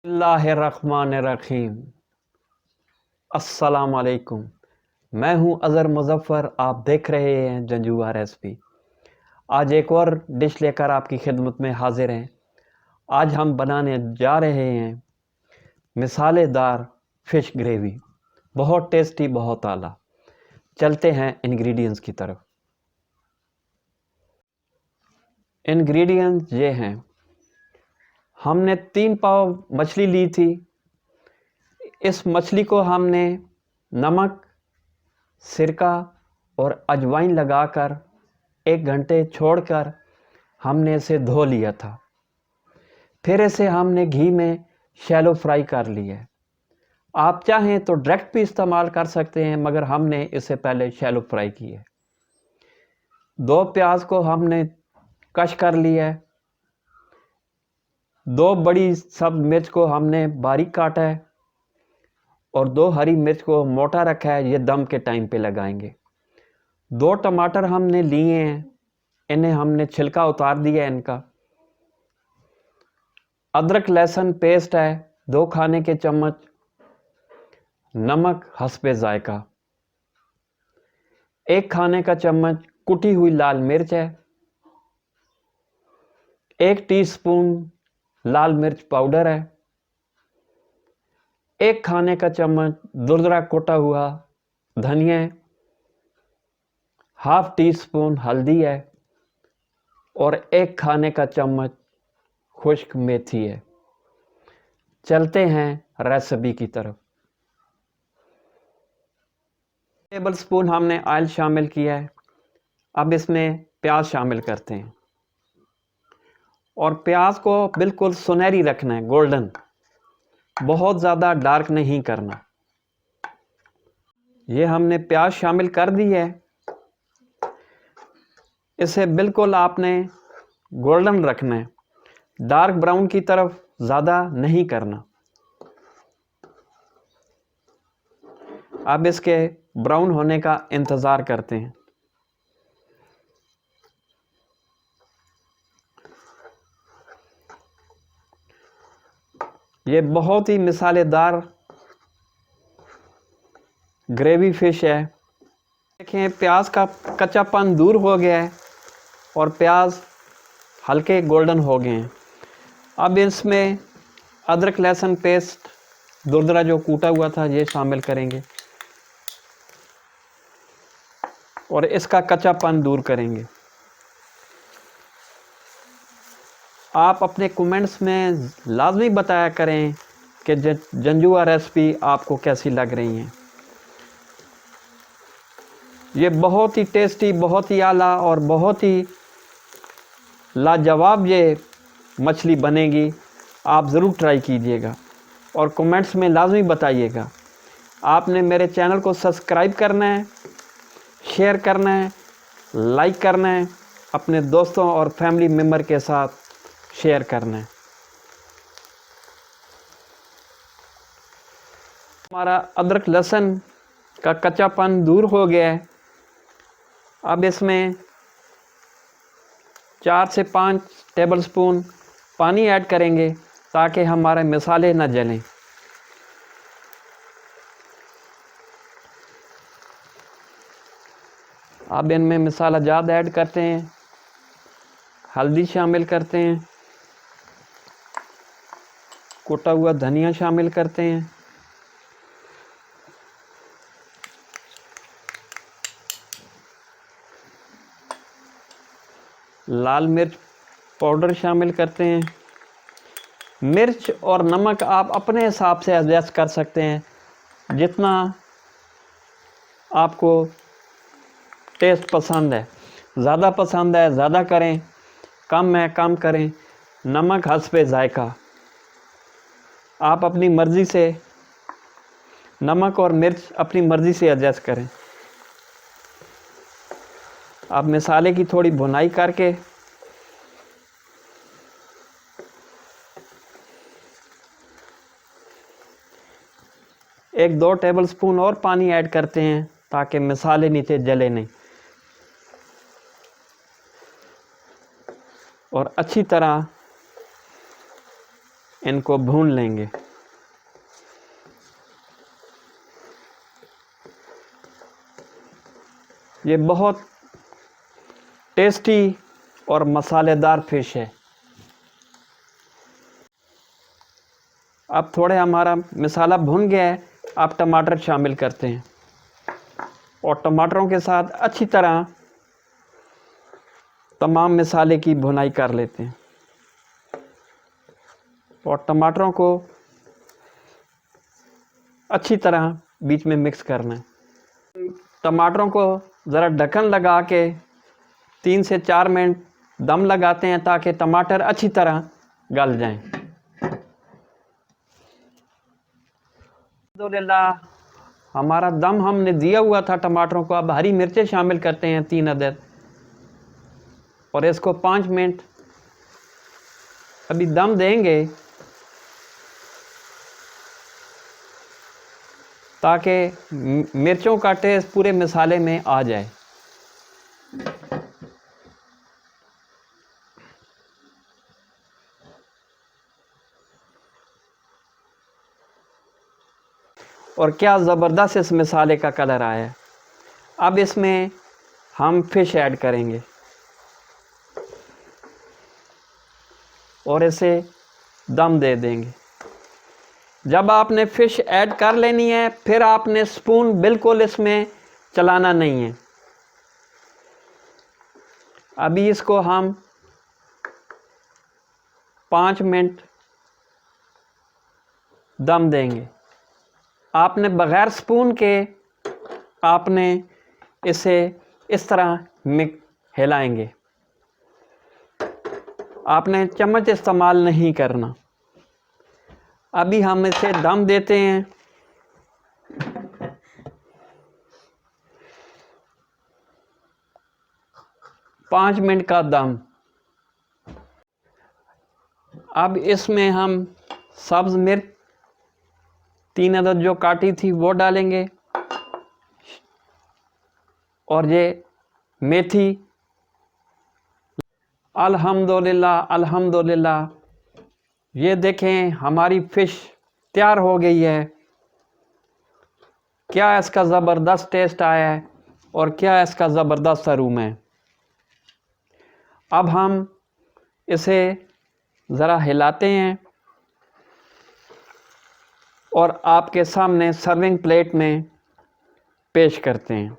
बिस्मिल्लाहिर्रहमानिर्रहीम। अस्सलाम वालेकुम। मैं हूं अज़हर मुज़फ़्फ़र। आप देख रहे हैं जंजुआ रेसिपी। आज एक और डिश लेकर आपकी खिदमत में हाजिर हैं। आज हम बनाने जा रहे हैं मिसालेदार फ़िश ग्रेवी, बहुत टेस्टी, बहुत आला। चलते हैं इंग्रेडिएंट्स की तरफ। इंग्रेडिएंट्स ये हैं। हमने 3 पाव मछली ली थी। इस मछली को हमने नमक, सिरका और अजवाइन लगाकर 1 घंटे छोड़कर हमने इसे धो लिया था। फिर इसे हमने घी में शैलो फ्राई कर लिया है। आप चाहें तो डायरेक्ट भी इस्तेमाल कर सकते हैं, मगर हमने इसे पहले शैलो फ्राई किया है। 2 प्याज को हमने कश कर लिया है। 2 बड़ी सब मिर्च को हमने बारीक काटा है और 2 हरी मिर्च को मोटा रखा है, ये दम के टाइम पे लगाएंगे। 2 टमाटर हमने लिए हैं, इन्हें हमने छिलका उतार दिया है इनका। अदरक लहसुन पेस्ट है 2 खाने के चम्मच। नमक हस्बे जायका। 1 खाने का चम्मच कुटी हुई लाल मिर्च है। 1 टीस्पून लाल मिर्च पाउडर है। 1 खाने का चम्मच दुरदरा कोटा हुआ धनिया है। हाफ टी स्पून हल्दी है और 1 खाने का चम्मच खुश्क मेथी है। चलते हैं रेसिपी की तरफ। टेबल स्पून हमने ऑयल शामिल किया है। अब इसमें प्याज शामिल करते हैं और प्याज को बिल्कुल सुनहरी रखना है, गोल्डन, बहुत ज़्यादा डार्क नहीं करना। ये हमने प्याज शामिल कर दी है। इसे बिल्कुल आपने गोल्डन रखना है, डार्क ब्राउन की तरफ ज़्यादा नहीं करना। अब इसके ब्राउन होने का इंतज़ार करते हैं। ये बहुत ही मिसालेदार ग्रेवी फ़िश है। देखें, प्याज का कच्चापन दूर हो गया है और प्याज हल्के गोल्डन हो गए हैं। अब इसमें अदरक लहसुन पेस्ट दुरदरा जो कूटा हुआ था ये शामिल करेंगे और इसका कच्चापन दूर करेंगे। आप अपने कमेंट्स में लाजमी बताया करें कि जंजुआ रेसिपी आपको कैसी लग रही हैं। ये बहुत ही टेस्टी, बहुत ही आला और बहुत ही लाजवाब ये मछली बनेगी। आप ज़रूर ट्राई कीजिएगा और कमेंट्स में लाजमी बताइएगा। आपने मेरे चैनल को सब्सक्राइब करना है, शेयर करना है, लाइक करना है, अपने दोस्तों और फैमिली मेम्बर के साथ शेयर करना है। हमारा अदरक लहसुन का कच्चापन दूर हो गया है। अब इसमें 4 से 5 टेबलस्पून पानी ऐड करेंगे ताकि हमारे मसाले न जलें। अब इनमें मसाला ज़्यादा ऐड करते हैं, हल्दी शामिल करते हैं, कुटा हुआ धनिया शामिल करते हैं, लाल मिर्च पाउडर शामिल करते हैं। मिर्च और नमक आप अपने हिसाब से एडजस्ट कर सकते हैं, जितना आपको टेस्ट पसंद है। ज़्यादा पसंद है ज़्यादा करें, कम है कम करें। नमक हस्बे जायका, आप अपनी मर्ज़ी से नमक और मिर्च अपनी मर्ज़ी से एडजस्ट करें। अब मसाले की थोड़ी भुनाई करके एक 2 टेबलस्पून और पानी ऐड करते हैं ताकि मसाले नीचे जले नहीं और अच्छी तरह इनको भून लेंगे। ये बहुत टेस्टी और मसालेदार फिश है। अब थोड़े हमारा मसाला भुन गया है, आप टमाटर शामिल करते हैं और टमाटरों के साथ अच्छी तरह तमाम मसाले की भुनाई कर लेते हैं और टमाटरों को अच्छी तरह बीच में मिक्स करना है। टमाटरों को ज़रा ढक्कन लगा के 3 से 4 मिनट दम लगाते हैं ताकि टमाटर अच्छी तरह गल जाएं। अल्हम्दुलिल्लाह हमारा दम हमने दिया हुआ था टमाटरों को। अब हरी मिर्चें शामिल करते हैं 3 अदद और इसको 5 मिनट अभी दम देंगे ताकि मिर्चों का टेस्ट पूरे मसाले में आ जाए। और क्या ज़बरदस्त इस मसाले का कलर आया है। अब इसमें हम फिश ऐड करेंगे और इसे दम दे देंगे। जब आपने फ़िश ऐड कर लेनी है फिर आपने स्पून बिल्कुल इसमें चलाना नहीं है। अभी इसको हम 5 मिनट दम देंगे। आपने बग़ैर स्पून के आपने इसे इस तरह हिलाएंगे, आपने चम्मच इस्तेमाल नहीं करना। अभी हम इसे दम देते हैं। पाँच मिनट का दम। अब इसमें हम सब्ज़ मिर्च 3 अदद जो काटी थी वो डालेंगे और ये मेथी। अल्हम्दुलिल्लाह अल्हम्दुलिल्लाह, ये देखें हमारी फ़िश तैयार हो गई है। क्या इसका ज़बरदस्त टेस्ट आया है और क्या इसका ज़बरदस्त अरोमा है। अब हम इसे ज़रा हिलाते हैं और आपके सामने सर्विंग प्लेट में पेश करते हैं।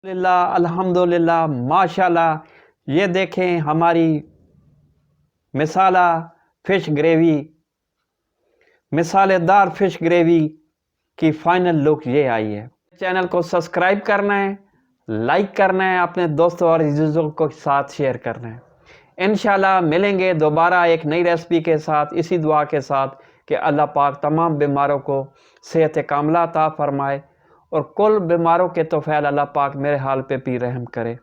अल्हम्दुलिल्लाह माशाल्लाह, ये देखें हमारी मसाला फ़िश ग्रेवी, मसालेदार फ़िश ग्रेवी की फ़ाइनल लुक ये आई है। चैनल को सब्सक्राइब करना है, लाइक करना है, अपने दोस्तों और अज़ीज़ों के साथ शेयर करना है। इंशाल्लाह मिलेंगे दोबारा एक नई रेसिपी के साथ, इसी दुआ के साथ कि अल्लाह पाक तमाम बीमारों को सेहत कामिला अता फरमाए और कुल बीमारों के तौफ़ैल अल्लाह पाक मेरे हाल पे भी रहम करे।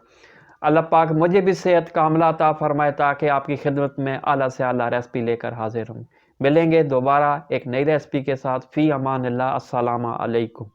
अल्लाह पाक मुझे भी सेहत कामिला अता फरमाए ताकि आपकी खिदमत में आला से आला रेसिपी लेकर हाजिर हूँ। मिलेंगे दोबारा एक नई रेसिपी के साथ। फ़ी अमानिल्लाह। अस्सलामु अलैकुम।